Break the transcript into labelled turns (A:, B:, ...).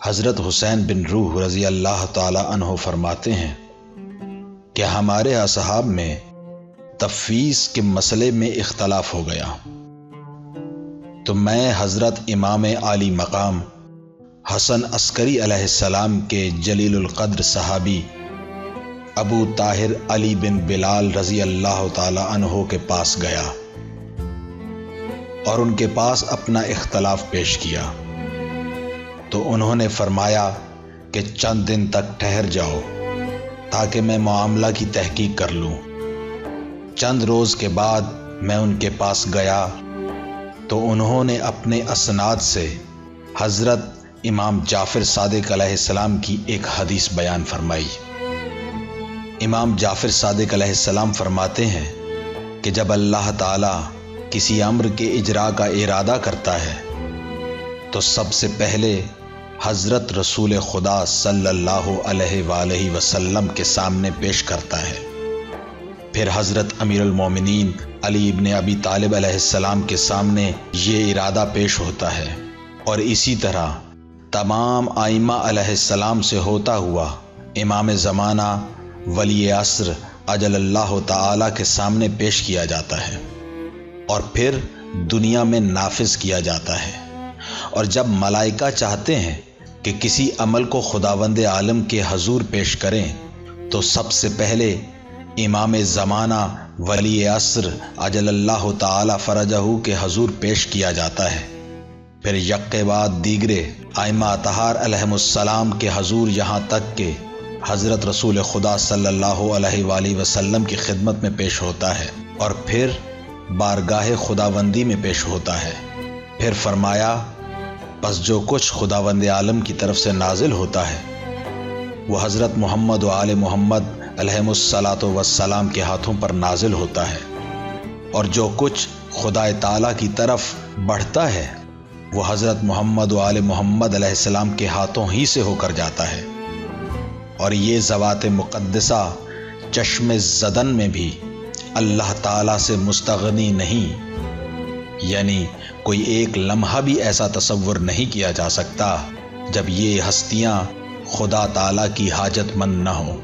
A: حضرت حسین بن روح رضی اللہ تعالی عنہ فرماتے ہیں کہ ہمارے اصحاب میں تفویض کے مسئلے میں اختلاف ہو گیا، تو میں حضرت امام عالی مقام حسن عسکری علیہ السلام کے جلیل القدر صحابی ابو طاہر علی بن بلال رضی اللہ تعالی عنہ کے پاس گیا اور ان کے پاس اپنا اختلاف پیش کیا، تو انہوں نے فرمایا کہ چند دن تک ٹھہر جاؤ تاکہ میں معاملہ کی تحقیق کر لوں۔ چند روز کے بعد میں ان کے پاس گیا تو انہوں نے اپنے اسناد سے حضرت امام جعفر صادق علیہ السلام کی ایک حدیث بیان فرمائی۔ امام جعفر صادق علیہ السلام فرماتے ہیں کہ جب اللہ تعالیٰ کسی امر کے اجرا کا ارادہ کرتا ہے تو سب سے پہلے حضرت رسول خدا صلی اللہ علیہ وآلہ وسلم کے سامنے پیش کرتا ہے، پھر حضرت امیر المومنین علی ابن ابی طالب علیہ السلام کے سامنے یہ ارادہ پیش ہوتا ہے، اور اسی طرح تمام ائمہ علیہ السلام سے ہوتا ہوا امام زمانہ ولی عصر اجل اللہ تعالی کے سامنے پیش کیا جاتا ہے اور پھر دنیا میں نافذ کیا جاتا ہے۔ اور جب ملائکہ چاہتے ہیں کہ کسی عمل کو خداوند عالم کے حضور پیش کریں تو سب سے پہلے امام زمانہ ولی عصر اجل اللہ تعالی فرجہ کے حضور پیش کیا جاتا ہے، پھر یک بعد دیگرے ائمہ اطہار علیہم السلام کے حضور، یہاں تک کہ حضرت رسول خدا صلی اللہ علیہ وآلہ وسلم کی خدمت میں پیش ہوتا ہے، اور پھر بارگاہ خداوندی میں پیش ہوتا ہے۔ پھر فرمایا بس جو کچھ خداوند عالم کی طرف سے نازل ہوتا ہے وہ حضرت محمد و آل محمد علیہم الصلاۃ والسلام کے ہاتھوں پر نازل ہوتا ہے، اور جو کچھ خدا تعالیٰ کی طرف بڑھتا ہے وہ حضرت محمد و آل محمد علیہ السلام کے ہاتھوں ہی سے ہو کر جاتا ہے، اور یہ ذوات مقدسہ چشم زدن میں بھی اللہ تعالیٰ سے مستغنی نہیں، یعنی کوئی ایک لمحہ بھی ایسا تصور نہیں کیا جا سکتا جب یہ ہستیاں خدا تعالیٰ کی حاجت مند نہ ہوں۔